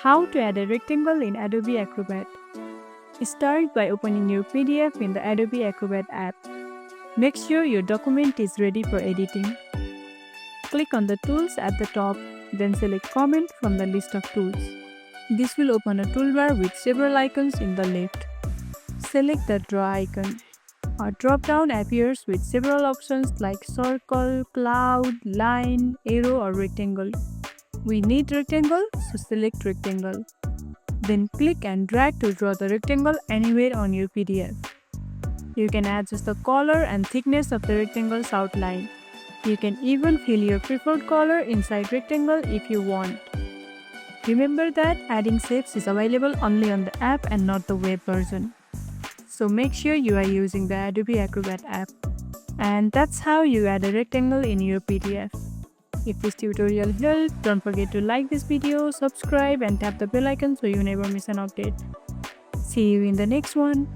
How to add a rectangle in Adobe Acrobat. Start by opening your PDF in the Adobe Acrobat app. Make sure your document is ready for editing. Click on the tools at the top, then select Comment from the list of tools. This will open a toolbar with several icons in the left. Select the Draw icon. A drop-down appears with several options like circle, cloud, line, arrow or rectangle. We need rectangle, so select rectangle. Then click and drag to draw the rectangle anywhere on your PDF. You can adjust the color and thickness of the rectangle's outline. You can even fill your preferred color inside rectangle if you want. Remember that adding shapes is available only on the app and not the web version. So make sure you are using the Adobe Acrobat app. And that's how you add a rectangle in your PDF. If this tutorial helped, don't forget to like this video, subscribe and tap the bell icon so you never miss an update. See you in the next one.